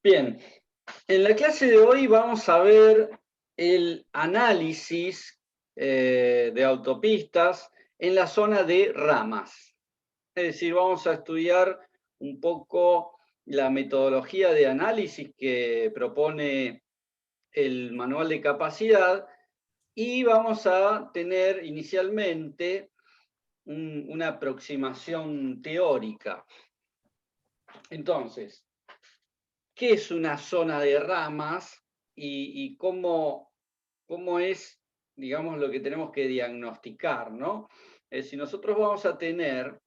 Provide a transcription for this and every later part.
Bien, en la clase de hoy vamos a ver el análisis de autopistas en la zona de ramas. Es decir, vamos a estudiar un poco la metodología de análisis que propone el manual de capacidad y vamos a tener inicialmente una aproximación teórica. Entonces, ¿qué es una zona de ramas y cómo es, digamos, lo que tenemos que diagnosticar, ¿no? Si nosotros vamos a tener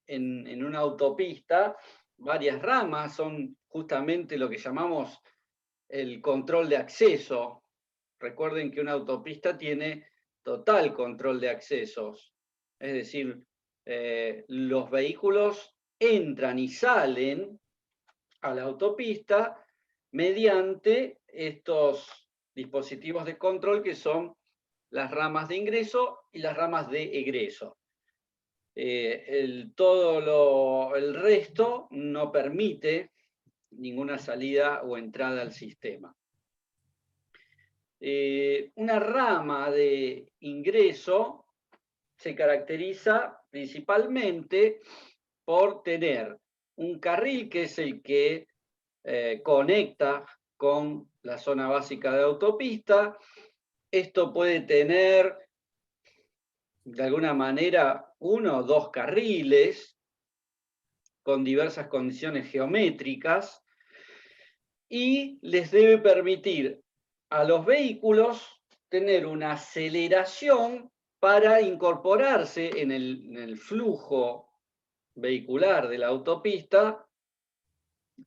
en una autopista varias ramas, son justamente lo que llamamos el control de acceso. Recuerden que una autopista tiene total control de accesos, es decir, los vehículos entran y salen a la autopista mediante estos dispositivos de control que son las ramas de ingreso y las ramas de egreso. El resto no permite ninguna salida o entrada al sistema. Una rama de ingreso se caracteriza principalmente por tener un carril que es el que conecta con la zona básica de autopista. Esto puede tener, de alguna manera, uno o dos carriles con diversas condiciones geométricas y les debe permitir a los vehículos tener una aceleración para incorporarse en el flujo vehicular de la autopista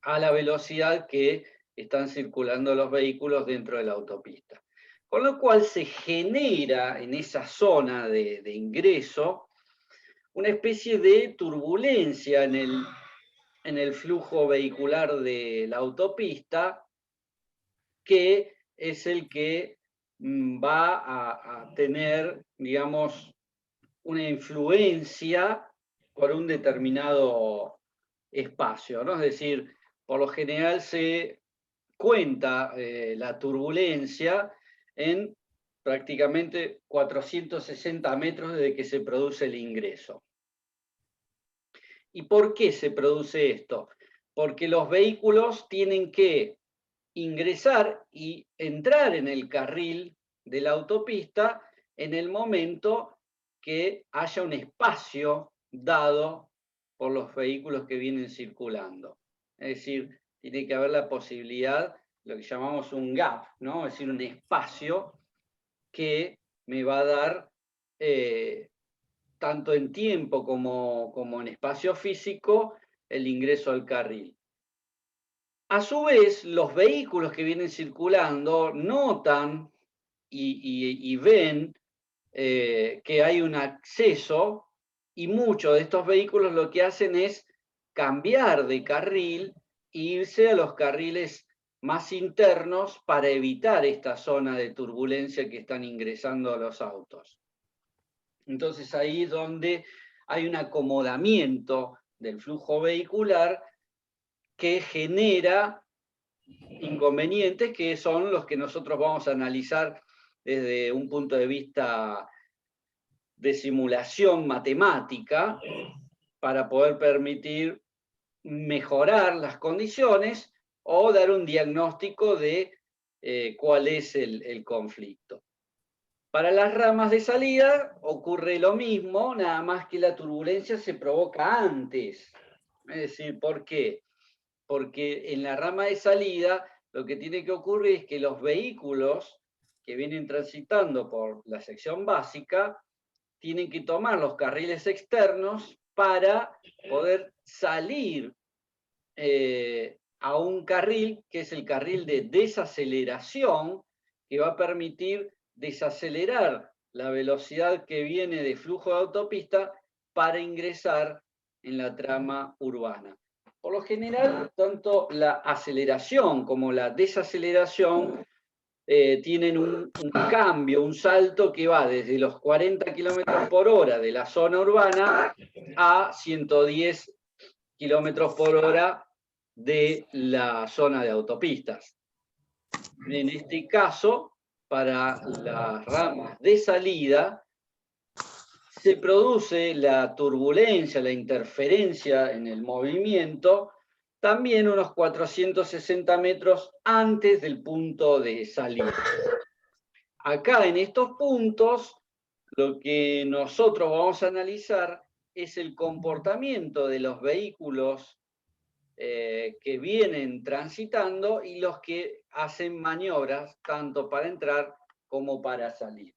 a la velocidad que están circulando los vehículos dentro de la autopista. Con lo cual se genera en esa zona de ingreso una especie de turbulencia en el flujo vehicular de la autopista, que es el que va a tener, digamos, una influencia por un determinado espacio, ¿no? Es decir, por lo general se cuenta la turbulencia en prácticamente 460 metros desde que se produce el ingreso. ¿Y por qué se produce esto? Porque los vehículos tienen que ingresar y entrar en el carril de la autopista en el momento que haya un espacio dado por los vehículos que vienen circulando. Es decir, tiene que haber la posibilidad, lo que llamamos un gap, ¿no? Es decir, un espacio que me va a dar, tanto en tiempo como en espacio físico, el ingreso al carril. A su vez, los vehículos que vienen circulando notan y ven que hay un acceso, y muchos de estos vehículos lo que hacen es cambiar de carril e irse a los carriles más internos para evitar esta zona de turbulencia que están ingresando a los autos. Entonces ahí es donde hay un acomodamiento del flujo vehicular que genera inconvenientes, que son los que nosotros vamos a analizar desde un punto de vista de simulación matemática para poder permitir mejorar las condiciones o dar un diagnóstico de cuál es el conflicto. Para las ramas de salida ocurre lo mismo, nada más que la turbulencia se provoca antes. Es decir, ¿por qué? Porque en la rama de salida lo que tiene que ocurrir es que los vehículos que vienen transitando por la sección básica tienen que tomar los carriles externos para poder salir a un carril que es el carril de desaceleración, que va a permitir desacelerar la velocidad que viene de flujo de autopista para ingresar en la trama urbana. Por lo general, tanto la aceleración como la desaceleración tienen un cambio, un salto que va desde los 40 km por hora de la zona urbana a 110 km por hora de la zona de autopistas. En este caso, para las ramas de salida, se produce la turbulencia, la interferencia en el movimiento, también unos 460 metros antes del punto de salida. Acá en estos puntos, lo que nosotros vamos a analizar es el comportamiento de los vehículos que vienen transitando y los que hacen maniobras tanto para entrar como para salir.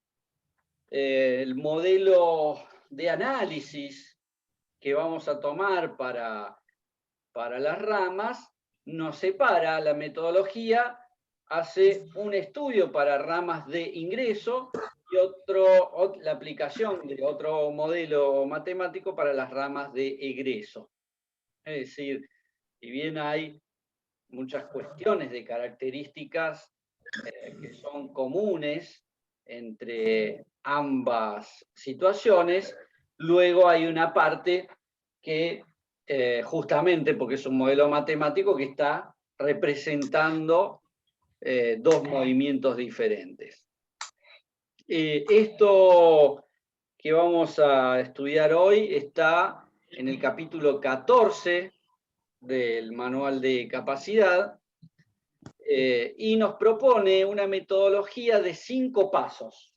El modelo de análisis que vamos a tomar para las ramas nos separa la metodología, hace un estudio para ramas de ingreso y la aplicación de otro modelo matemático para las ramas de egreso. Es decir, si bien hay muchas cuestiones de características que son comunes entre ambas situaciones, luego hay una parte que justamente porque es un modelo matemático que está representando dos movimientos diferentes. Esto que vamos a estudiar hoy está en el capítulo 14 del manual de capacidad y nos propone una metodología de 5 pasos.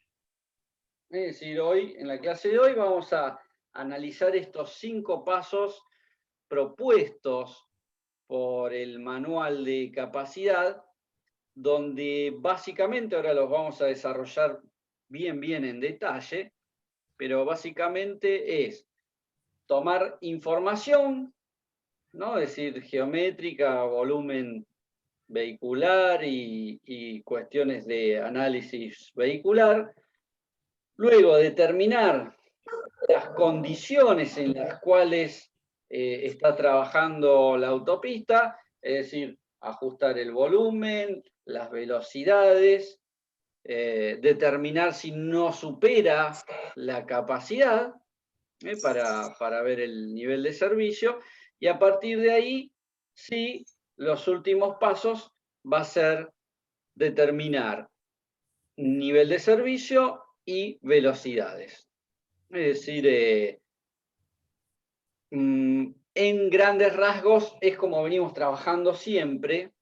Es decir, hoy, en la clase de hoy, vamos a analizar estos 5 pasos propuestos por el manual de capacidad, donde básicamente, ahora los vamos a desarrollar bien en detalle, pero básicamente es tomar información, ¿no? Es decir, geométrica, volumen vehicular y cuestiones de análisis vehicular. Luego, determinar las condiciones en las cuales está trabajando la autopista, es decir, ajustar el volumen, las velocidades, determinar si no supera la capacidad para ver el nivel de servicio, y a partir de ahí, sí, los últimos pasos va a ser determinar nivel de servicio y velocidades. Es decir, en grandes rasgos es como venimos trabajando siempre,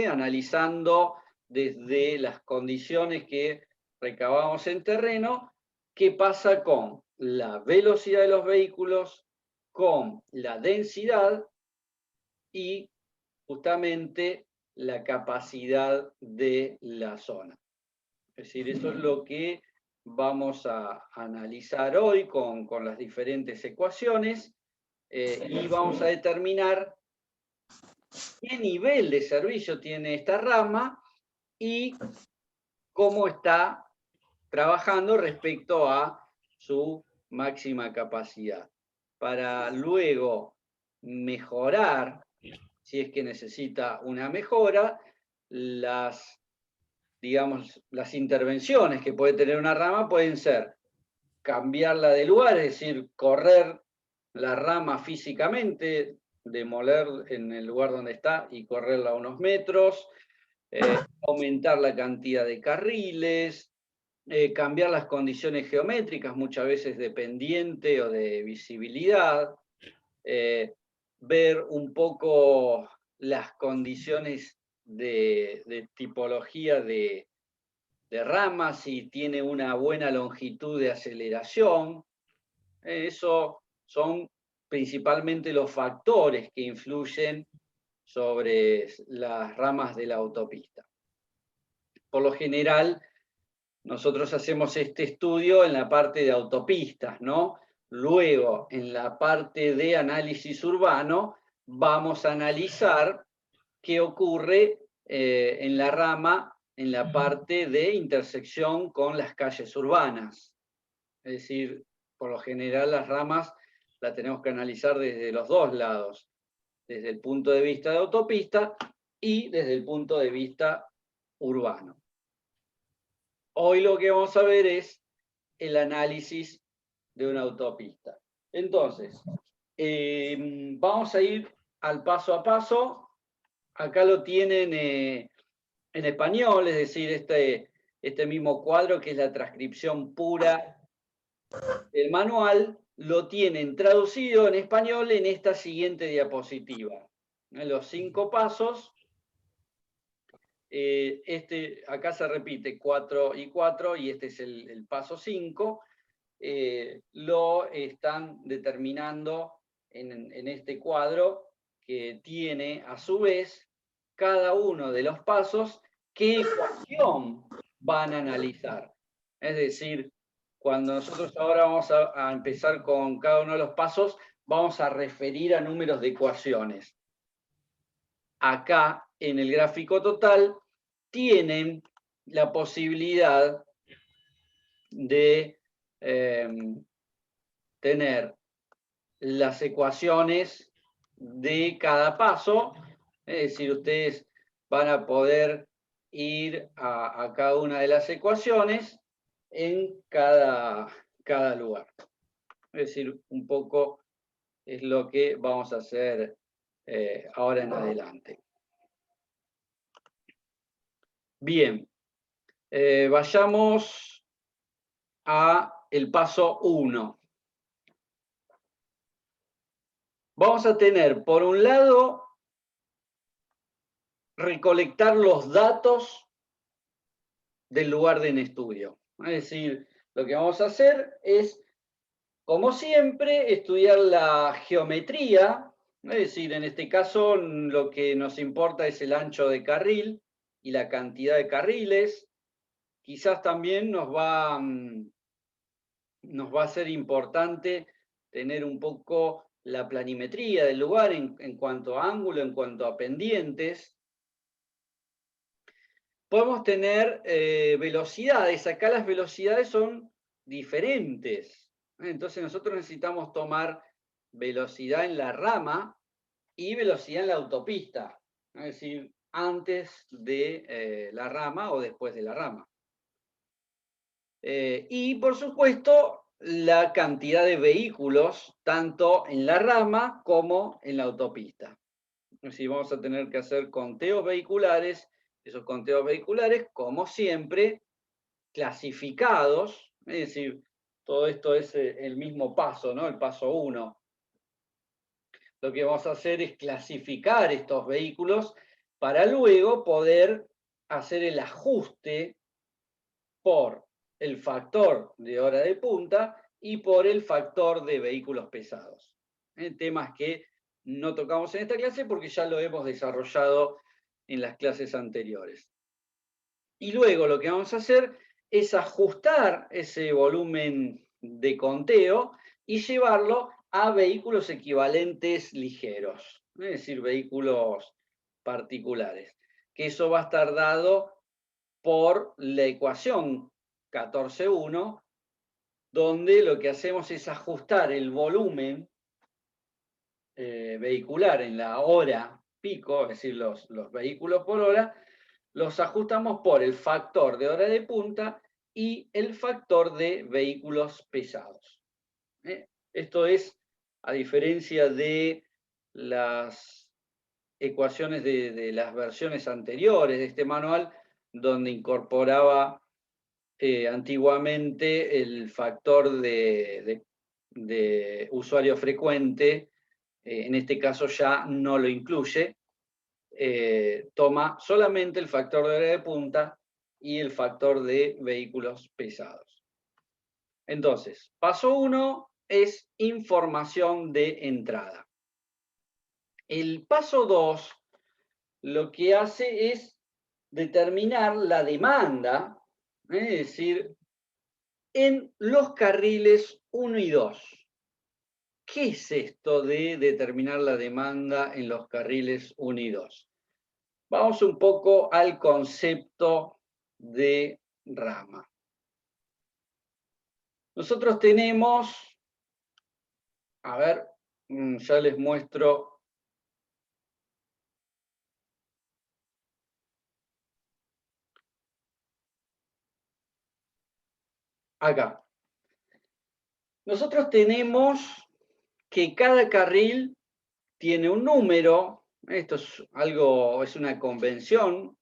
analizando desde las condiciones que recabamos en terreno, qué pasa con la velocidad de los vehículos, con la densidad y justamente la capacidad de la zona. Es decir, eso es lo que vamos a analizar hoy con las diferentes ecuaciones y vamos a determinar qué nivel de servicio tiene esta rama y cómo está trabajando respecto a su máxima capacidad, para luego mejorar, si es que necesita una mejora, digamos, las intervenciones que puede tener una rama pueden ser cambiarla de lugar, es decir, correr la rama físicamente, demoler en el lugar donde está y correrla unos metros, aumentar la cantidad de carriles, cambiar las condiciones geométricas, muchas veces de pendiente o de visibilidad, ver un poco las condiciones de tipología de ramas, si tiene una buena longitud de aceleración. Eso son principalmente los factores que influyen sobre las ramas de la autopista. Por lo general, nosotros hacemos este estudio en la parte de autopistas, ¿no? Luego, en la parte de análisis urbano, vamos a analizar qué ocurre en la rama, en la parte de intersección con las calles urbanas. Es decir, por lo general las ramas las tenemos que analizar desde los dos lados, desde el punto de vista de autopista y desde el punto de vista urbano. Hoy lo que vamos a ver es el análisis de una autopista. Entonces, vamos a ir al paso a paso. Acá lo tienen en español, es decir, este mismo cuadro que es la transcripción pura del manual, lo tienen traducido en español en esta siguiente diapositiva. Los 5 pasos, acá se repite 4 y 4, y este es el paso 5, lo están determinando en este cuadro que tiene a su vez cada uno de los pasos qué ecuación van a analizar. Es decir, cuando nosotros ahora vamos a empezar con cada uno de los pasos, vamos a referir a números de ecuaciones. Acá en el gráfico total tienen la posibilidad de tener las ecuaciones de cada paso, es decir, ustedes van a poder ir a cada una de las ecuaciones en cada lugar. Es decir, un poco es lo que vamos a hacer ahora en adelante. Bien, vayamos a el paso 1. Vamos a tener, por un lado, recolectar los datos del lugar de estudio. Es decir, lo que vamos a hacer es, como siempre, estudiar la geometría. Es decir, en este caso lo que nos importa es el ancho de carril y la cantidad de carriles. Quizás también nos va a ser importante tener un poco la planimetría del lugar en cuanto a ángulo, en cuanto a pendientes. Podemos tener velocidades. Acá las velocidades son diferentes. Entonces nosotros necesitamos tomar velocidad en la rama y velocidad en la autopista. Es decir, antes de la rama o después de la rama. Y por supuesto, la cantidad de vehículos, tanto en la rama como en la autopista. Es decir, vamos a tener que hacer conteos vehiculares. Esos conteos vehiculares, como siempre, clasificados. Es decir, todo esto es el mismo paso, ¿no? El paso 1. Lo que vamos a hacer es clasificar estos vehículos para luego poder hacer el ajuste por el factor de hora de punta y por el factor de vehículos pesados. Temas que no tocamos en esta clase porque ya lo hemos desarrollado en las clases anteriores. Y luego lo que vamos a hacer es ajustar ese volumen de conteo y llevarlo a vehículos equivalentes ligeros, es decir, vehículos particulares, que eso va a estar dado por la ecuación 14.1, donde lo que hacemos es ajustar el volumen vehicular en la hora pico, es decir, los vehículos por hora, los ajustamos por el factor de hora de punta y el factor de vehículos pesados. Esto es, a diferencia de las ecuaciones de las versiones anteriores de este manual, donde incorporaba antiguamente el factor de usuario frecuente, en este caso ya no lo incluye, toma solamente el factor de hora de punta y el factor de vehículos pesados. Entonces, paso 1 es información de entrada. El paso 2 lo que hace es determinar la demanda, es decir, en los carriles 1 y 2. ¿Qué es esto de determinar la demanda en los carriles 1 y 2? Vamos un poco al concepto de rama. Nosotros tenemos, a ver, ya les muestro. Acá. Nosotros tenemos que cada carril tiene un número, esto es algo, es una convención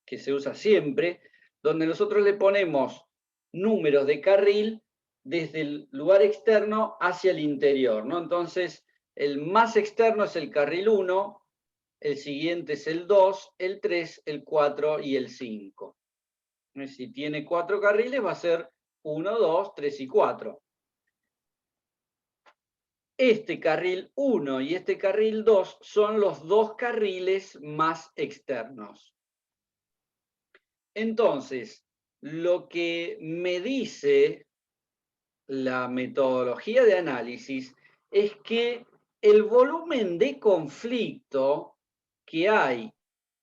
que se usa siempre, donde nosotros le ponemos números de carril desde el lugar externo hacia el interior, ¿no? Entonces, el más externo es el carril 1, el siguiente es el 2, el 3, el 4 y el 5. Si tiene 4 carriles va a ser 1, 2, 3 y 4. Este carril 1 y este carril 2 son los dos carriles más externos. Entonces, lo que me dice la metodología de análisis es que el volumen de conflicto que hay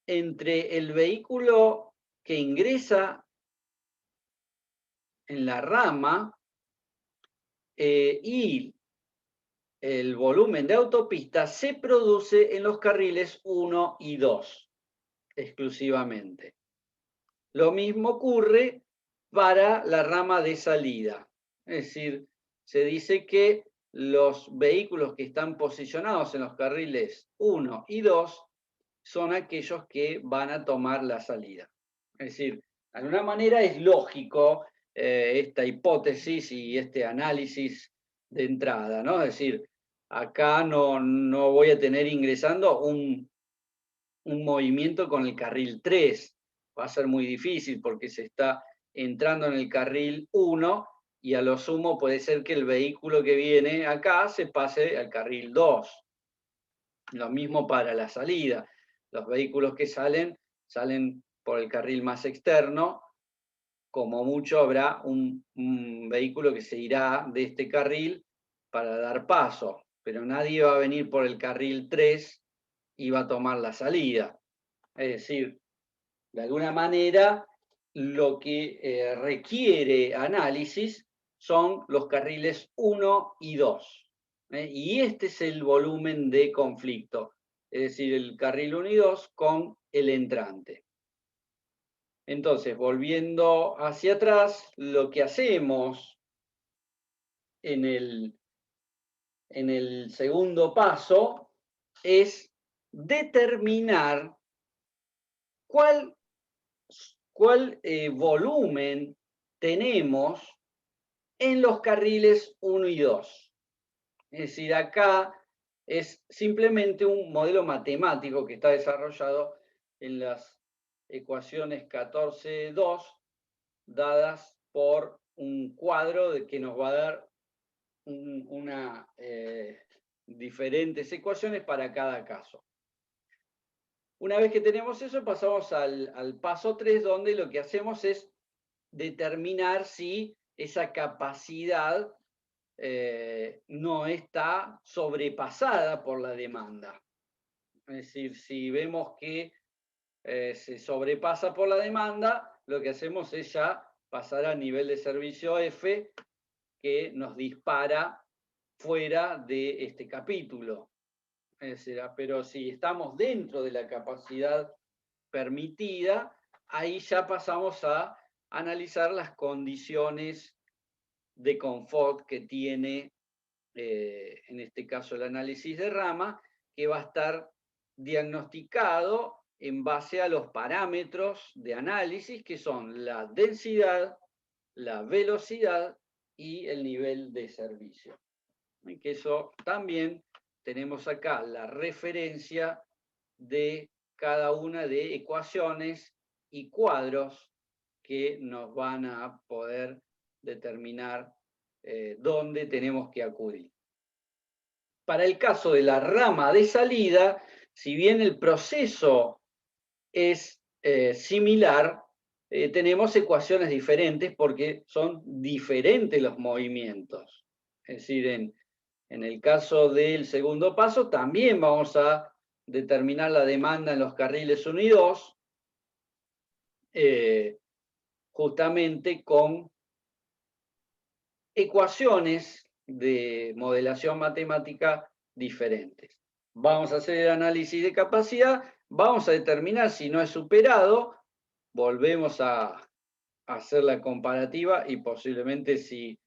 entre el vehículo que ingresa en la rama y el volumen de autopista se produce en los carriles 1 y 2 exclusivamente. Lo mismo ocurre para la rama de salida. Es decir, se dice que los vehículos que están posicionados en los carriles 1 y 2 son aquellos que van a tomar la salida. Es decir, de alguna manera es lógico esta hipótesis y este análisis de entrada, ¿no? Es decir, acá no voy a tener ingresando un movimiento con el carril 3. Va a ser muy difícil porque se está entrando en el carril 1 y a lo sumo puede ser que el vehículo que viene acá se pase al carril 2. Lo mismo para la salida. Los vehículos que salen por el carril más externo. Como mucho habrá un vehículo que se irá de este carril para dar paso, pero nadie va a venir por el carril 3 y va a tomar la salida. Es decir, de alguna manera, lo que requiere análisis son los carriles 1 y 2. Y este es el volumen de conflicto, es decir, el carril 1 y 2 con el entrante. Entonces, volviendo hacia atrás, lo que hacemos en el segundo paso es determinar cuál volumen tenemos en los carriles 1 y 2. Es decir, acá es simplemente un modelo matemático que está desarrollado en las ecuaciones 14.2, dadas por un cuadro que nos va a dar diferentes ecuaciones para cada caso. Una vez que tenemos eso, pasamos al paso 3, donde lo que hacemos es determinar si esa capacidad no está sobrepasada por la demanda. Es decir, si vemos que se sobrepasa por la demanda, lo que hacemos es ya pasar a nivel de servicio F, que nos dispara fuera de este capítulo. Es decir, pero si estamos dentro de la capacidad permitida, ahí ya pasamos a analizar las condiciones de confort que tiene, en este caso, el análisis de rama, que va a estar diagnosticado en base a los parámetros de análisis, que son la densidad, la velocidad y el nivel de servicio. Y que eso también tenemos acá la referencia de cada una de ecuaciones y cuadros que nos van a poder determinar dónde tenemos que acudir. Para el caso de la rama de salida, si bien el proceso es similar, tenemos ecuaciones diferentes porque son diferentes los movimientos. Es decir, en el caso del segundo paso, también vamos a determinar la demanda en los carriles 1 y 2, justamente con ecuaciones de modelación matemática diferentes. Vamos a hacer el análisis de capacidad, vamos a determinar si no es superado, volvemos a hacer la comparativa y posiblemente si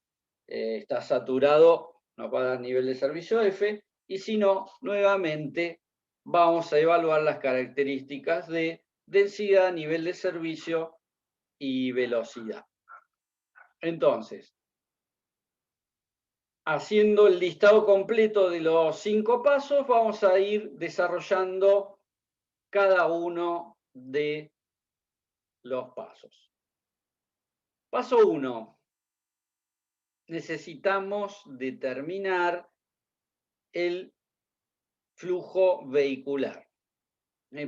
está saturado nos va a dar nivel de servicio F, y si no, nuevamente vamos a evaluar las características de densidad, nivel de servicio y velocidad. Entonces, haciendo el listado completo de los 5 pasos, vamos a ir desarrollando cada uno de los pasos. Paso 1. Necesitamos determinar el flujo vehicular.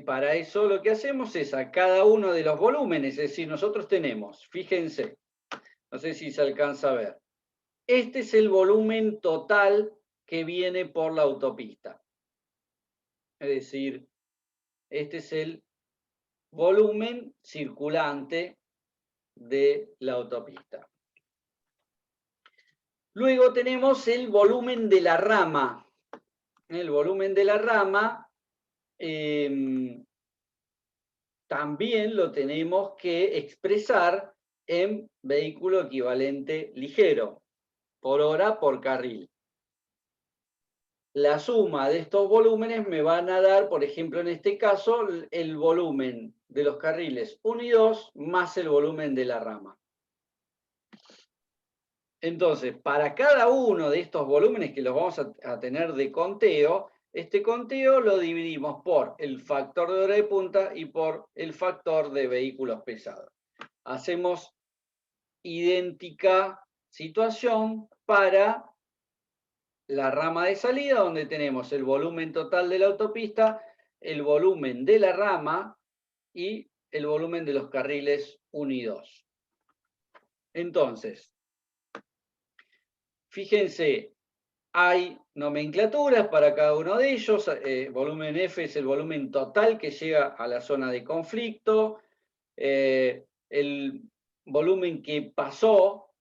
Para eso lo que hacemos es a cada uno de los volúmenes, es decir, nosotros tenemos, fíjense, no sé si se alcanza a ver, este es el volumen total que viene por la autopista. Es decir, este es el volumen circulante de la autopista. Luego tenemos el volumen de la rama. El volumen de la rama también lo tenemos que expresar en vehículo equivalente ligero, por hora por carril. La suma de estos volúmenes me van a dar, por ejemplo, en este caso, el volumen de los carriles 1 y 2 más el volumen de la rama. Entonces, para cada uno de estos volúmenes que los vamos a tener de conteo, este conteo lo dividimos por el factor de hora de punta y por el factor de vehículos pesados. Hacemos idéntica situación para la rama de salida, donde tenemos el volumen total de la autopista, el volumen de la rama y el volumen de los carriles 1 y 2. Entonces, fíjense, hay nomenclaturas para cada uno de ellos. Volumen F es el volumen total que llega a la zona de conflicto. El volumen que pasó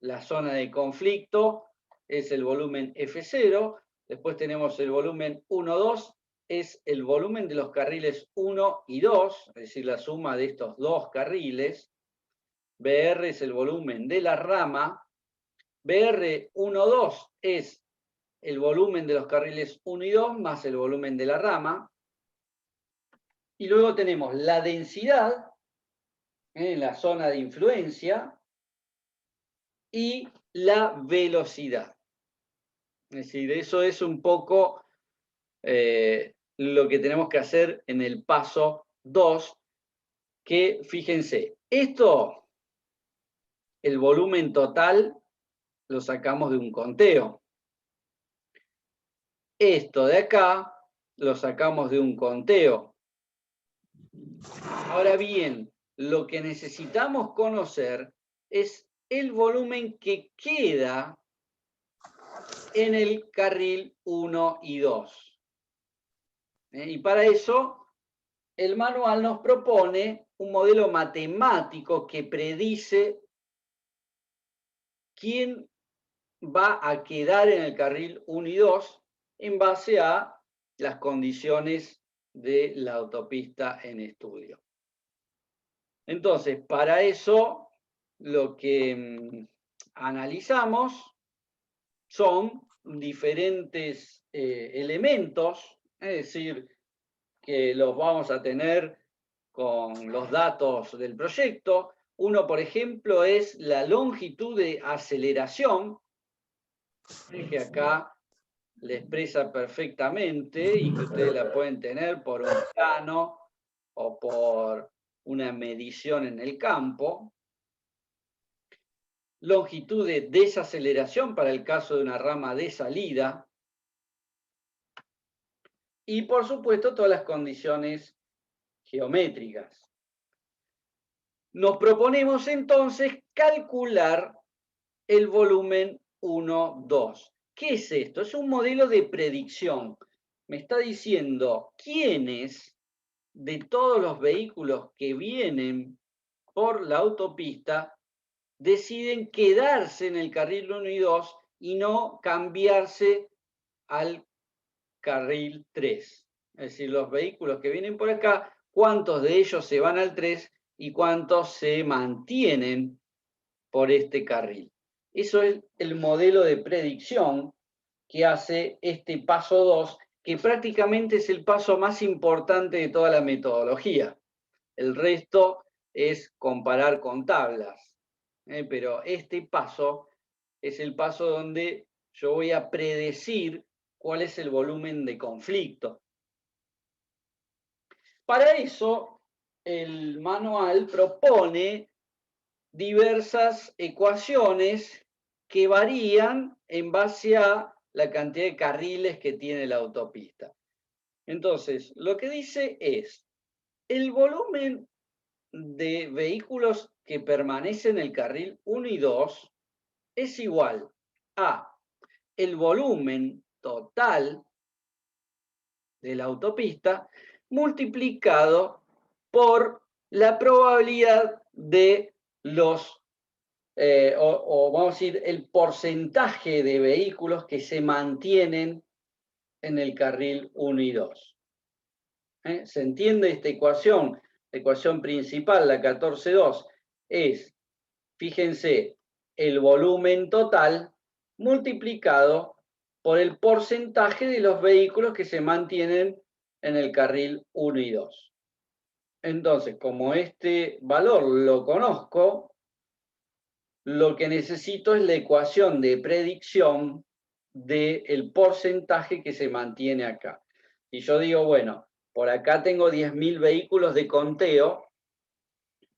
la zona de conflicto es el volumen F0. Después tenemos el volumen 1, 2, es el volumen de los carriles 1 y 2, es decir, la suma de estos dos carriles. BR es el volumen de la rama. BR1,2 es el volumen de los carriles 1 y 2 más el volumen de la rama. Y luego tenemos la densidad en la zona de influencia y la velocidad. Es decir, eso es un poco lo que tenemos que hacer en el paso 2, que fíjense, esto, el volumen total, lo sacamos de un conteo. Esto de acá lo sacamos de un conteo. Ahora bien, lo que necesitamos conocer es el volumen que queda en el carril 1 y 2. Y para eso, el manual nos propone un modelo matemático que predice quién va a quedar en el carril 1 y 2 en base a las condiciones de la autopista en estudio. Entonces, para eso, lo que analizamos son diferentes elementos, es decir, que los vamos a tener con los datos del proyecto. Uno, por ejemplo, es la longitud de aceleración, que acá le expresa perfectamente y que ustedes la pueden tener por un plano o por una medición en el campo. Longitud de desaceleración para el caso de una rama de salida. Y por supuesto todas las condiciones geométricas. Nos proponemos entonces calcular el volumen 1, 2. ¿Qué es esto? Es un modelo de predicción. Me está diciendo quiénes de todos los vehículos que vienen por la autopista deciden quedarse en el carril 1 y 2 y no cambiarse al carril 3. Es decir, los vehículos que vienen por acá, cuántos de ellos se van al 3 y cuántos se mantienen por este carril. Eso es el modelo de predicción que hace este paso 2, que prácticamente es el paso más importante de toda la metodología. El resto es comparar con tablas, pero este paso es el paso donde yo voy a predecir cuál es el volumen de conflicto. Para eso, el manual propone diversas ecuaciones que varían en base a la cantidad de carriles que tiene la autopista. Entonces, lo que dice es, el volumen de vehículos que permanecen en el carril 1 y 2 es igual a el volumen total de la autopista multiplicado por la probabilidad de los, o vamos a decir, el porcentaje de vehículos que se mantienen en el carril 1 y 2. ¿Se entiende esta ecuación? La ecuación principal, la 14.2, es, fíjense, el volumen total multiplicado por el porcentaje de los vehículos que se mantienen en el carril 1 y 2. Entonces, como este valor lo conozco, lo que necesito es la ecuación de predicción del porcentaje que se mantiene acá. Y yo digo, bueno, por acá tengo 10.000 vehículos de conteo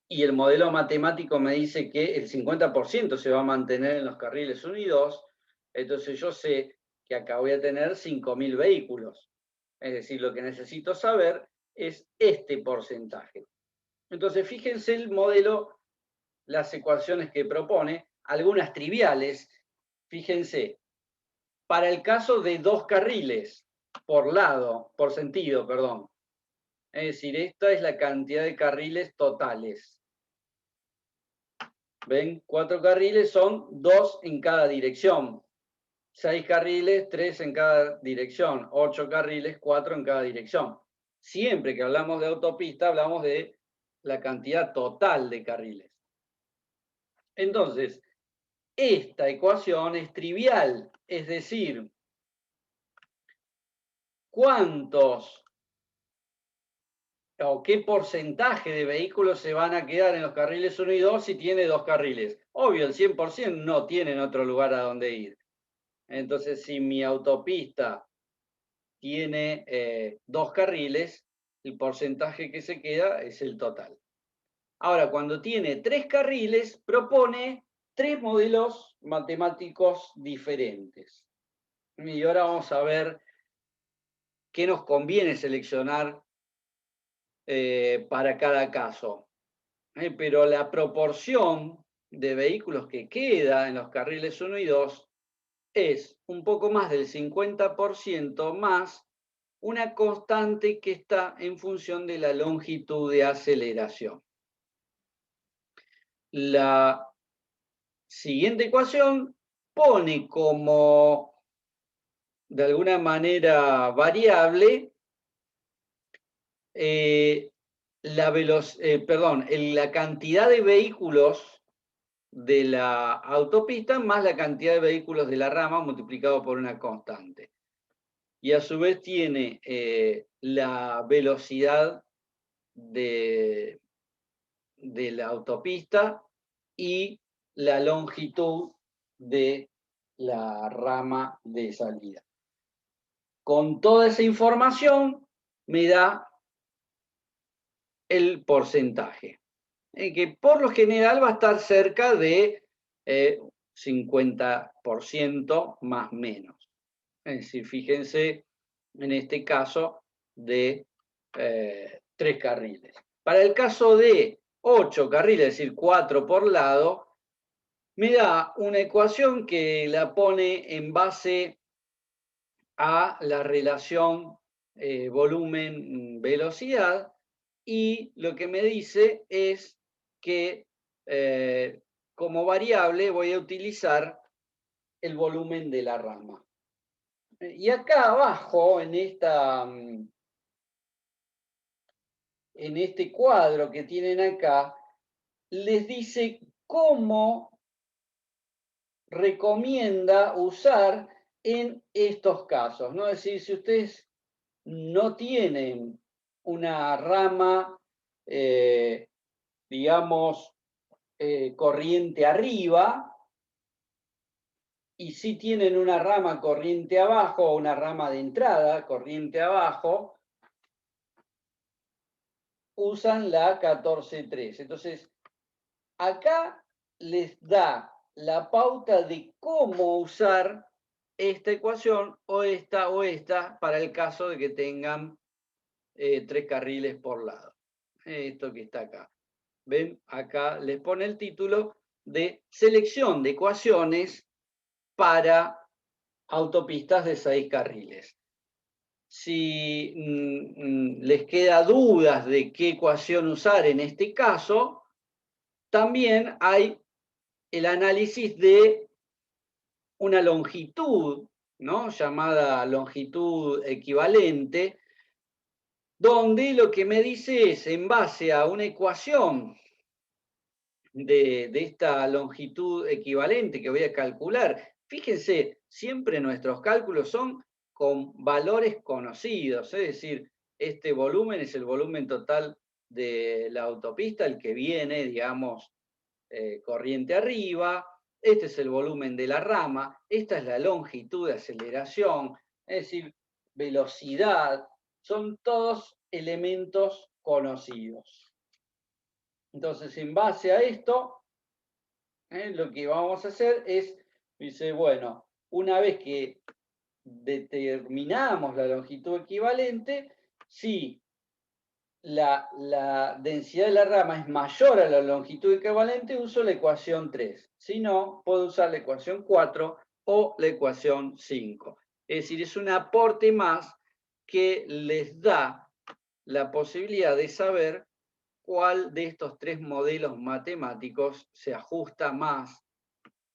y el modelo matemático me dice que el 50% se va a mantener en los carriles 1 y 2, entonces yo sé que acá voy a tener 5.000 vehículos. Es decir, lo que necesito saber es este porcentaje. Entonces, fíjense el modelo, las ecuaciones que propone, algunas triviales. Fíjense, para el caso de 2 carriles por sentido, perdón. Es decir, esta es la cantidad de carriles totales. ¿Ven? 4 carriles son 2 en cada dirección. 6 carriles, 3 en cada dirección. 8 carriles, 4 en cada dirección. Siempre que hablamos de autopista, hablamos de la cantidad total de carriles. Entonces, esta ecuación es trivial, es decir, ¿cuántos o qué porcentaje de vehículos se van a quedar en los carriles 1 y 2 si tiene 2 carriles? Obvio, el 100% no tienen otro lugar a donde ir. Entonces, si mi autopista tiene 2 carriles, el porcentaje que se queda es el total. Ahora, cuando tiene 3 carriles, propone 3 modelos matemáticos diferentes. Y ahora vamos a ver qué nos conviene seleccionar para cada caso. Pero la proporción de vehículos que queda en los carriles 1 y 2 es un poco más del 50% más una constante que está en función de la longitud de aceleración. La siguiente ecuación pone como, de alguna manera, variable la cantidad de vehículos de la autopista más la cantidad de vehículos de la rama multiplicado por una constante. Y a su vez tiene la velocidad de la autopista y la longitud de la rama de salida. Con toda esa información me da el porcentaje, que por lo general va a estar cerca de 50% más menos. Es decir, fíjense en este caso de 3 carriles. Para el caso de 8 carriles, es decir, 4 por lado, me da una ecuación que la pone en base a la relación volumen-velocidad, y lo que me dice es que como variable voy a utilizar el volumen de la rama. Y acá abajo, en este cuadro que tienen acá, les dice cómo recomienda usar en estos casos, ¿no? Es decir, si ustedes no tienen una rama, digamos, corriente arriba, y si tienen una rama corriente abajo o una rama de entrada corriente abajo, usan la 14.3. Entonces, acá les da la pauta de cómo usar esta ecuación o esta para el caso de que tengan 3 carriles por lado. Esto que está acá. ¿Ven? Acá les pone el título de selección de ecuaciones para autopistas de 6 carriles. Si les queda dudas de qué ecuación usar en este caso, también hay el análisis de una longitud, ¿no? Llamada longitud equivalente, donde lo que me dice es, en base a una ecuación de esta longitud equivalente que voy a calcular, fíjense, siempre nuestros cálculos son con valores conocidos, es decir, este volumen es el volumen total de la autopista, el que viene, digamos, corriente arriba, este es el volumen de la rama, esta es la longitud de aceleración, es decir, velocidad, son todos elementos conocidos. Entonces, en base a esto, lo que vamos a hacer es, dice, bueno, una vez que determinamos la longitud equivalente, si la densidad de la rama es mayor a la longitud equivalente, uso la ecuación 3. Si no, puedo usar la ecuación 4 o la ecuación 5. Es decir, es un aporte más que les da la posibilidad de saber cuál de estos 3 modelos matemáticos se ajusta más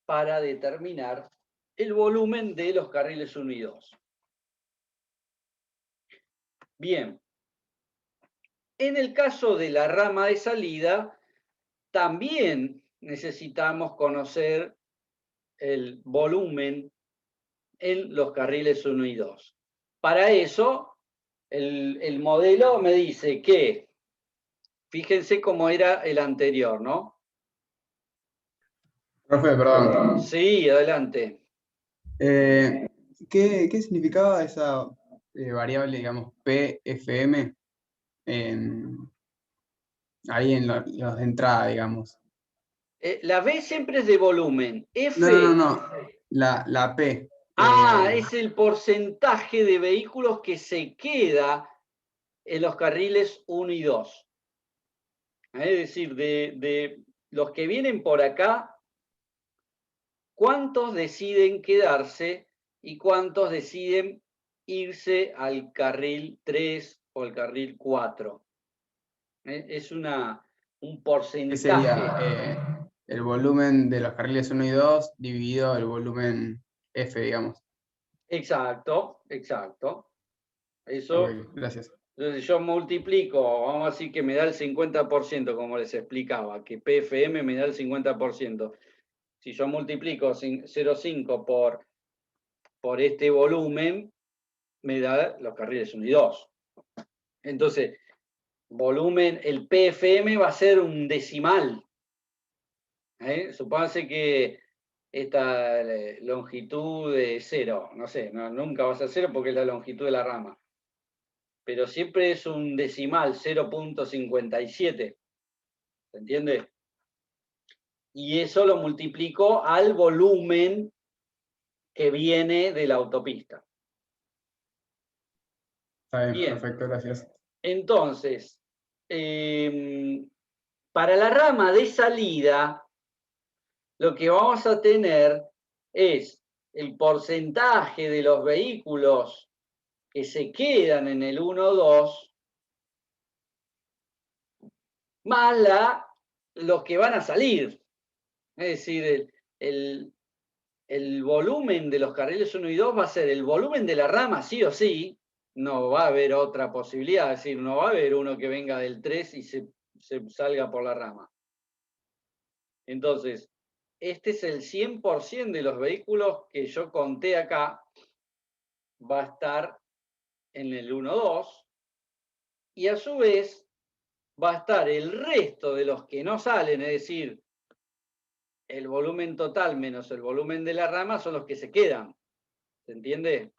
para determinar el volumen de los carriles 1 y 2. Bien, en el caso de la rama de salida, también necesitamos conocer el volumen en los carriles 1 y 2. Para eso, el modelo me dice que, fíjense cómo era el anterior, ¿no? Profe, perdón. Sí, adelante. ¿Qué significaba esa variable, digamos, PFM ahí en los de entrada, digamos? La B siempre es de volumen. No, no, no, F, no. La P. es el porcentaje de vehículos que se queda en los carriles 1 y 2. Es decir, de los que vienen por acá, ¿cuántos deciden quedarse y cuántos deciden irse al carril 3 o al carril 4? Es un ¿Qué porcentaje. sería? El volumen de los carriles 1 y 2 dividido el volumen F, digamos. Exacto, exacto. Ok, Eso, gracias. entonces yo multiplico, vamos a decir que me da el 50%, como les explicaba, que PFM me da el 50%. Si yo multiplico 0,5 por este volumen, me da los carriles 1 y 2. Entonces, volumen, el PFM va a ser un decimal. Supónganse que esta longitud de 0, no sé, nunca va a ser 0 porque es la longitud de la rama. Pero siempre es un decimal, 0,57. ¿Se entiende? Y eso lo multiplico al volumen que viene de la autopista. Está bien, Bien, perfecto, gracias. entonces, para la rama de salida, lo que vamos a tener es el porcentaje de los vehículos que se quedan en el 1-2 más los que van a salir. Es decir, el volumen de los carriles 1 y 2 va a ser el volumen de la rama, sí o sí. No va a haber otra posibilidad, es decir, no va a haber uno que venga del 3 y se salga por la rama. Entonces, este es el 100% de los vehículos que yo conté acá, va a estar en el 1-2, y a su vez va a estar el resto de los que no salen, es decir, el volumen total menos el volumen de la rama son los que se quedan. ¿Se entiende?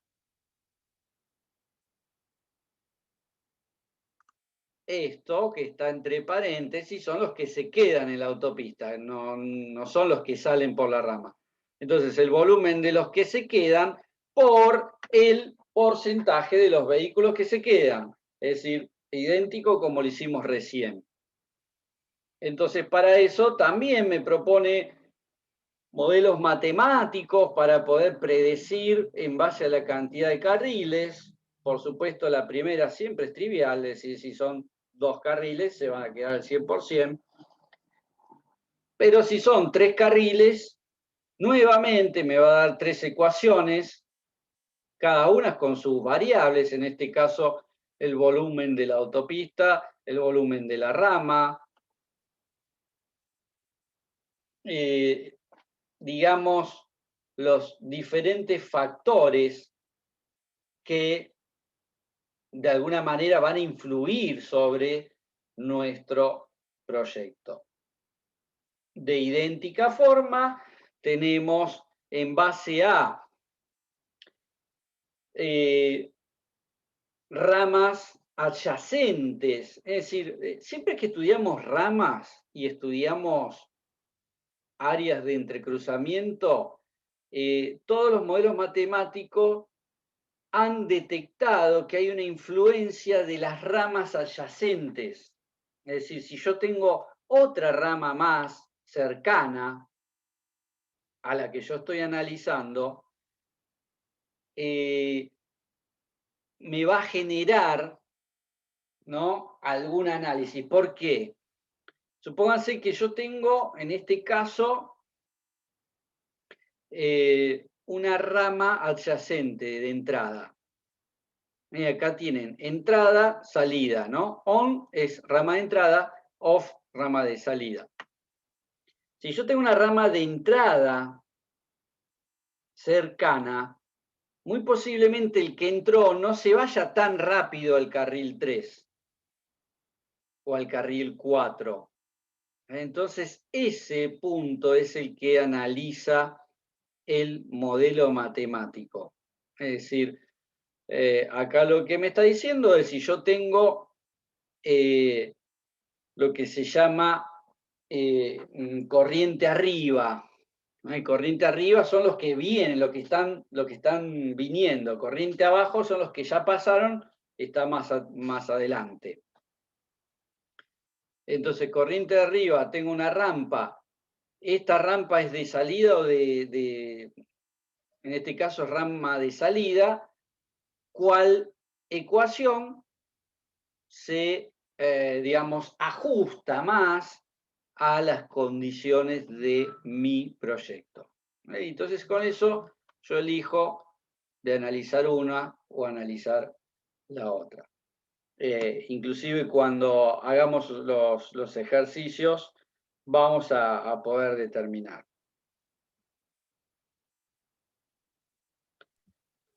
Esto que está entre paréntesis son los que se quedan en la autopista, no son los que salen por la rama. Entonces, el volumen de los que se quedan por el porcentaje de los vehículos que se quedan. Es decir, idéntico como lo hicimos recién. Entonces, para eso también me propone modelos matemáticos para poder predecir en base a la cantidad de carriles. Por supuesto, la primera siempre es trivial, es decir, si son 2 carriles se van a quedar al 100%. Pero si son 3 carriles, nuevamente me va a dar 3 ecuaciones, cada una con sus variables, en este caso el volumen de la autopista, el volumen de la rama, digamos, los diferentes factores que de alguna manera van a influir sobre nuestro proyecto. De idéntica forma, tenemos en base a ramas adyacentes, es decir, siempre que estudiamos ramas y estudiamos áreas de entrecruzamiento, todos los modelos matemáticos han detectado que hay una influencia de las ramas adyacentes. Es decir, si yo tengo otra rama más cercana a la que yo estoy analizando, me va a generar, ¿no?, algún análisis. ¿Por qué? Supónganse que yo tengo, en este caso, una rama adyacente de entrada. Y acá tienen entrada, salida, ¿no? On es rama de entrada, off rama de salida. Si yo tengo una rama de entrada cercana, muy posiblemente el que entró no se vaya tan rápido al carril 3 o al carril 4. Entonces, ese punto es el que analiza el modelo matemático. Es decir, acá lo que me está diciendo es si yo tengo lo que se llama corriente arriba. Corriente arriba son los que vienen, los que están viniendo. Corriente abajo son los que ya pasaron, está más adelante. Entonces, corriente de arriba, tengo una rampa. Esta rampa es de salida o en este caso, rama de salida. ¿Cuál ecuación se, digamos, ajusta más a las condiciones de mi proyecto? Entonces, con eso yo elijo de analizar una o analizar la otra. Inclusive cuando hagamos los ejercicios, vamos a poder determinar.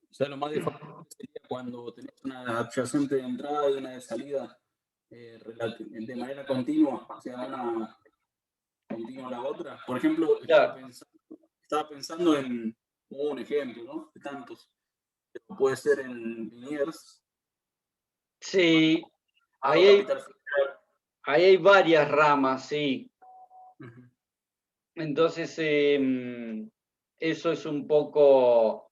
O sea, lo más diferente sería cuando tenés una adyacente de entrada y una de salida de manera continua, o sea, una continua a la otra. Por ejemplo, Claro. estaba pensando en un ejemplo, ¿no? De tantos. Puede ser en Liniers. Sí, Ahí ahí hay varias ramas, sí. Entonces, eso es un poco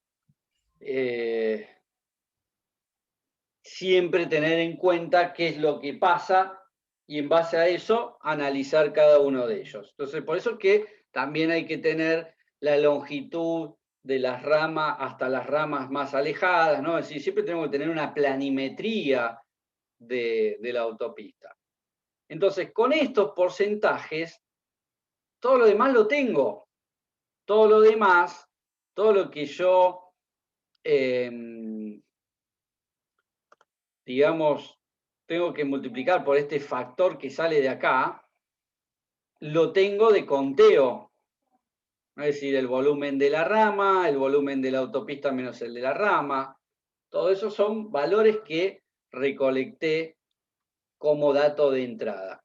siempre tener en cuenta qué es lo que pasa y en base a eso analizar cada uno de ellos. Entonces, por eso que también hay que tener la longitud de las ramas hasta las ramas más alejadas, ¿no? Es decir, siempre tenemos que tener una planimetría de la autopista. Entonces, con estos porcentajes, todo lo demás lo tengo. Todo lo demás, todo lo que yo, digamos, tengo que multiplicar por este factor que sale de acá, lo tengo de conteo. Es decir, el volumen de la rama, el volumen de la autopista menos el de la rama. Todo eso son valores que recolecté como dato de entrada.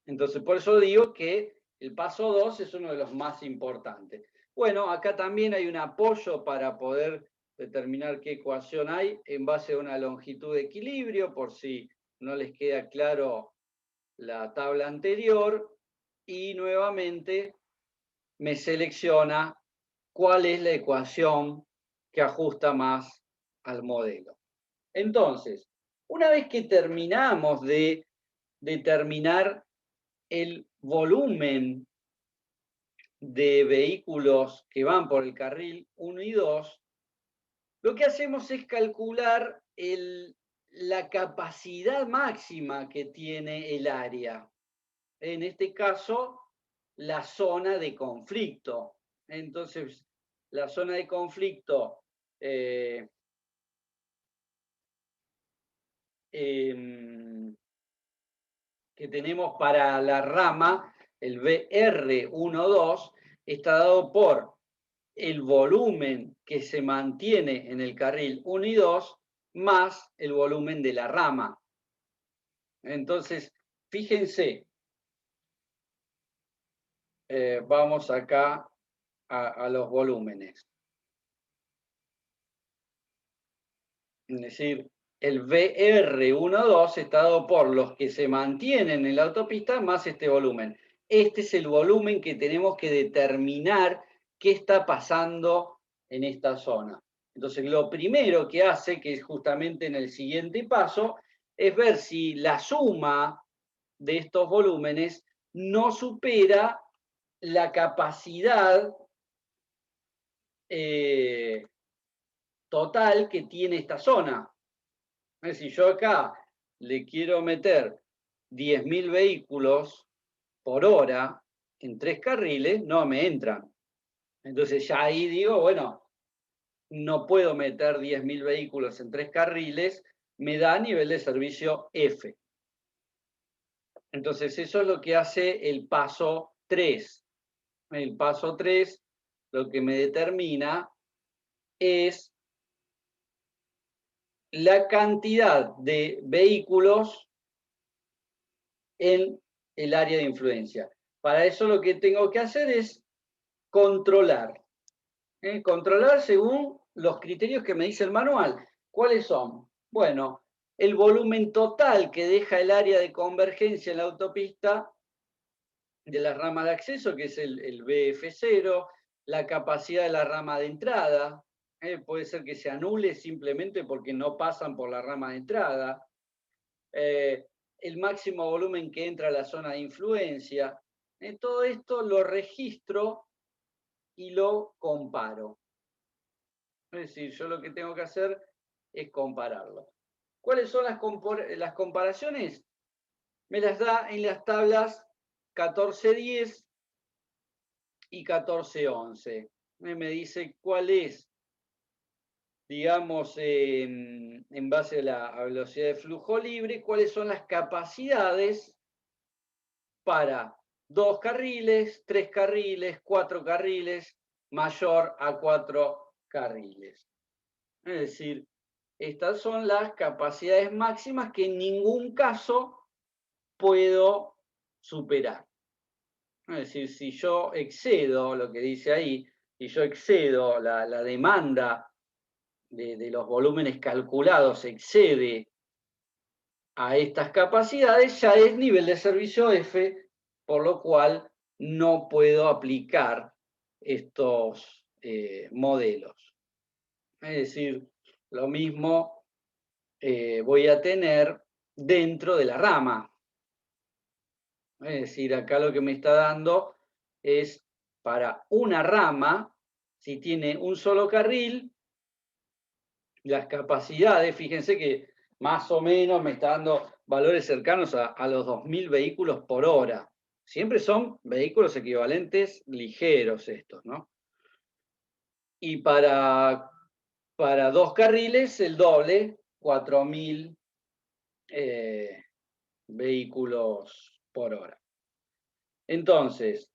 Entonces, por eso digo que el paso 2 es uno de los más importantes. Bueno, acá también hay un apoyo para poder determinar qué ecuación hay en base a una longitud de equilibrio, por si no les queda claro la tabla anterior. Y nuevamente me selecciona cuál es la ecuación que ajusta más al modelo. Entonces, una vez que terminamos de determinar el volumen de vehículos que van por el carril 1 y 2, lo que hacemos es calcular la capacidad máxima que tiene el área. En este caso, la zona de conflicto. Entonces, la zona de conflicto que tenemos para la rama, el BR12, está dado por el volumen que se mantiene en el carril 1 y 2 más el volumen de la rama. Entonces, fíjense, vamos acá a los volúmenes. Es decir, el BR12 está dado por los que se mantienen en la autopista más este volumen. Este es el volumen que tenemos que determinar qué está pasando en esta zona. Entonces, lo primero que hace, que es justamente en el siguiente paso, es ver si la suma de estos volúmenes no supera la capacidad total que tiene esta zona. Es decir, yo acá le quiero meter 10.000 vehículos por hora en 3 carriles, no me entran. Entonces ya ahí digo, bueno, no puedo meter 10.000 vehículos en 3 carriles, me da nivel de servicio F. Entonces eso es lo que hace el paso 3. El paso 3 lo que me determina es la cantidad de vehículos en el área de influencia. Para eso lo que tengo que hacer es controlar. Controlar según los criterios que me dice el manual. ¿Cuáles son? Bueno, el volumen total que deja el área de convergencia en la autopista de la rama de acceso, que es el BF0, la capacidad de la rama de entrada, puede ser que se anule simplemente porque no pasan por la rama de entrada, el máximo volumen que entra a la zona de influencia. Todo esto lo registro y lo comparo. Es decir, yo lo que tengo que hacer es compararlo. ¿Cuáles son las comparaciones? Me las da en las tablas 14.10 y 14.11. Me dice cuál es, digamos, en base a la velocidad de flujo libre, cuáles son las capacidades para 2 carriles, 3 carriles, 4 carriles, mayor a 4 carriles. Es decir, estas son las capacidades máximas que en ningún caso puedo superar. Es decir, si yo excedo lo que dice ahí, si yo excedo la demanda de los volúmenes calculados, excede a estas capacidades, ya es nivel de servicio F, por lo cual no puedo aplicar estos modelos. Es decir, lo mismo voy a tener dentro de la rama. Es decir, acá lo que me está dando es para una rama, si tiene un solo carril, las capacidades, fíjense que más o menos me está dando valores cercanos a los 2.000 vehículos por hora. Siempre son vehículos equivalentes ligeros estos, ¿no? Y para 2 carriles, el doble, 4.000 vehículos por hora. Entonces,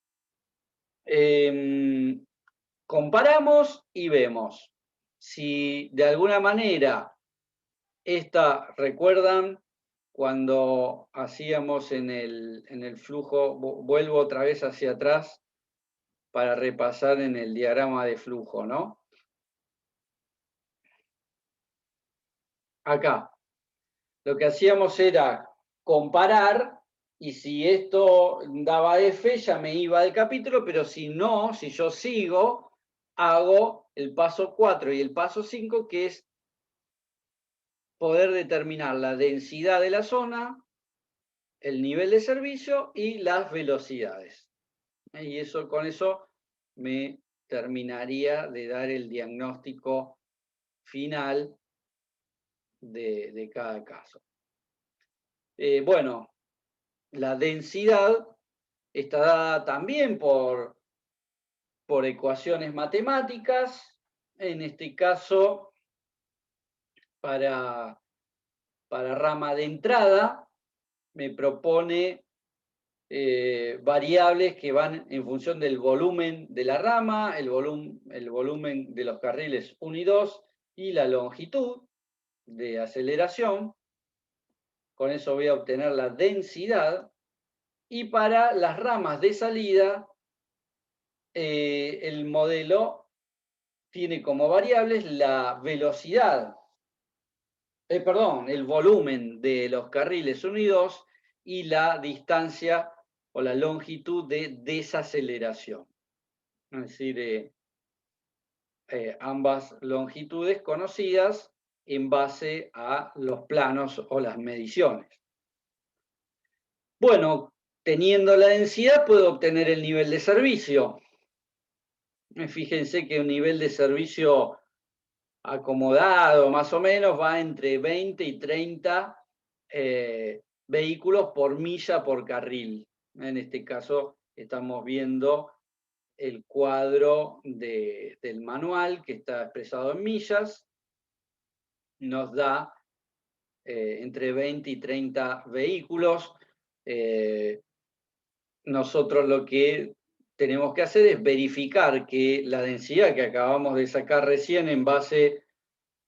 comparamos y vemos si de alguna manera recuerdan cuando hacíamos en el flujo, vuelvo otra vez hacia atrás para repasar en el diagrama de flujo, ¿no? Acá, lo que hacíamos era comparar, y si esto daba F, ya me iba del capítulo, pero si no, si yo sigo, hago el paso 4 y el paso 5, que es poder determinar la densidad de la zona, el nivel de servicio y las velocidades. Y con eso me terminaría de dar el diagnóstico final de cada caso. Bueno, la densidad está dada también por ecuaciones matemáticas. En este caso, para rama de entrada, me propone variables que van en función del volumen de la rama, el volumen de los carriles 1 y 2 y la longitud de aceleración. Con eso voy a obtener la densidad. Y para las ramas de salida, el modelo tiene como variables la velocidad, el volumen de los carriles 1 y 2 y la distancia o la longitud de desaceleración. Es decir, ambas longitudes conocidas en base a los planos o las mediciones. Bueno, teniendo la densidad puedo obtener el nivel de servicio. Fíjense que un nivel de servicio acomodado más o menos va entre 20 y 30 vehículos por milla por carril. En este caso estamos viendo el cuadro del manual que está expresado en millas. Nos da entre 20 y 30 vehículos. Nosotros lo que tenemos que hacer es verificar que la densidad que acabamos de sacar recién en base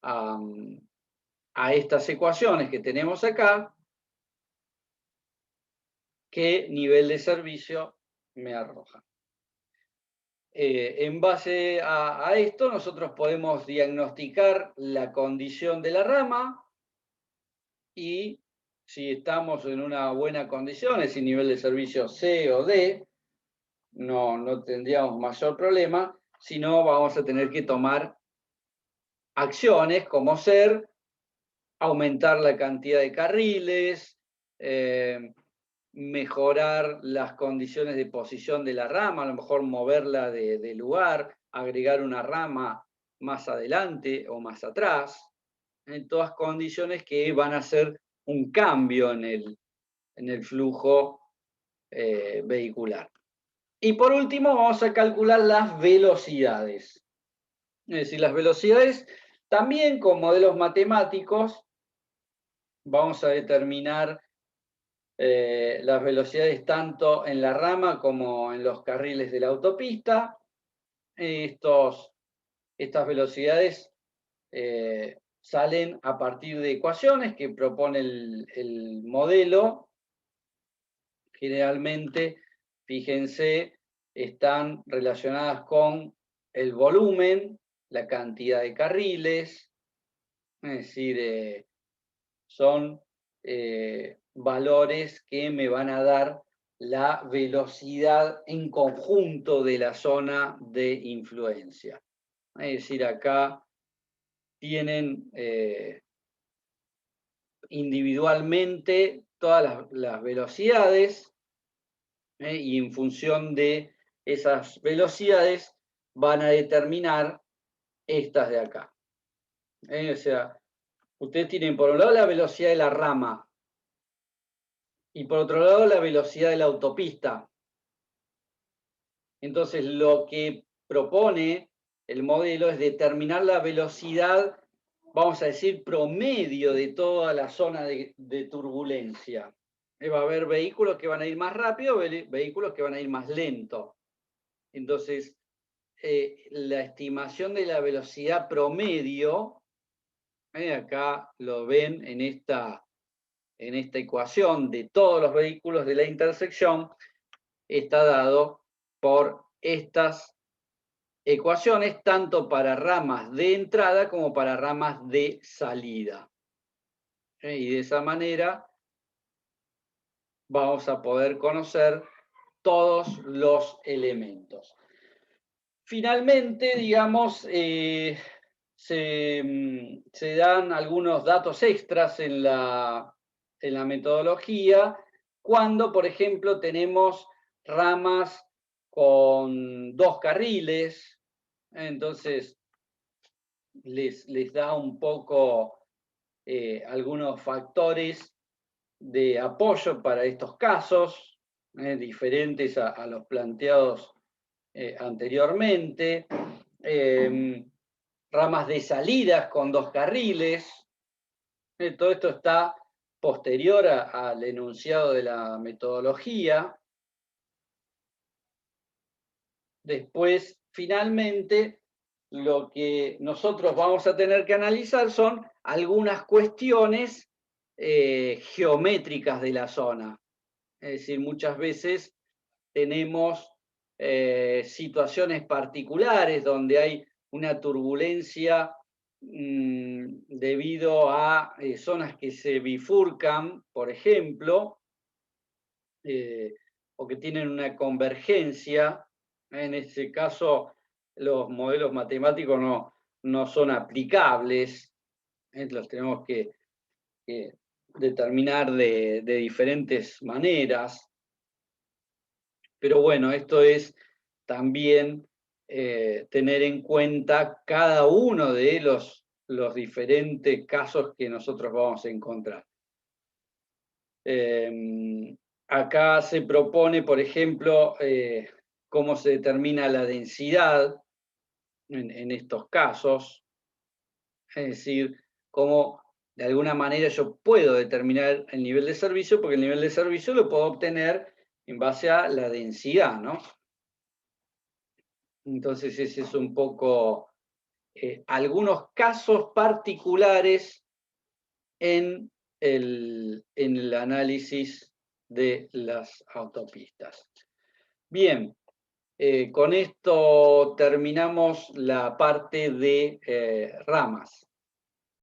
a estas ecuaciones que tenemos acá, qué nivel de servicio me arroja. En base a esto, nosotros podemos diagnosticar la condición de la rama y si estamos en una buena condición, es decir, nivel de servicio C o D, no tendríamos mayor problema, sino vamos a tener que tomar acciones como ser aumentar la cantidad de carriles, mejorar las condiciones de posición de la rama, a lo mejor moverla de lugar, agregar una rama más adelante o más atrás, en todas condiciones que van a hacer un cambio en el flujo vehicular. Y por último vamos a calcular las velocidades. Es decir, las velocidades también con modelos matemáticos vamos a determinar las velocidades tanto en la rama como en los carriles de la autopista. Estas velocidades salen a partir de ecuaciones que propone el modelo. Generalmente, fíjense, están relacionadas con el volumen, la cantidad de carriles, es decir, son valores que me van a dar la velocidad en conjunto de la zona de influencia. Es decir, acá tienen individualmente todas las velocidades y en función de esas velocidades van a determinar estas de acá. O sea, ustedes tienen por un lado la velocidad de la rama y por otro lado la velocidad de la autopista. Entonces lo que propone el modelo es determinar la velocidad, vamos a decir, promedio de toda la zona de turbulencia. Va a haber vehículos que van a ir más rápido, vehículos que van a ir más lento. Entonces, la estimación de la velocidad promedio, acá lo ven en esta ecuación de todos los vehículos de la intersección, está dado por estas ecuaciones, tanto para ramas de entrada como para ramas de salida. Y de esa manera vamos a poder conocer todos los elementos. Finalmente, digamos, se dan algunos datos extras en la metodología cuando, por ejemplo, tenemos ramas con 2 carriles, entonces les da un poco algunos factores de apoyo para estos casos, diferentes a los planteados anteriormente. Ramas de salidas con 2 carriles. Todo esto está posterior al enunciado de la metodología. Después, finalmente, lo que nosotros vamos a tener que analizar son algunas cuestiones geométricas de la zona. Es decir, muchas veces tenemos situaciones particulares donde hay una turbulencia debido a zonas que se bifurcan, por ejemplo, o que tienen una convergencia. En ese caso, los modelos matemáticos no son aplicables, los tenemos que determinar de diferentes maneras. Pero bueno, esto es también tener en cuenta cada uno de los diferentes casos que nosotros vamos a encontrar. Acá se propone, por ejemplo, cómo se determina la densidad en estos casos. Es decir, cómo de alguna manera yo puedo determinar el nivel de servicio, porque el nivel de servicio lo puedo obtener en base a la densidad, ¿no? Entonces ese es un poco algunos casos particulares en el análisis de las autopistas. Bien, con esto terminamos la parte de ramas.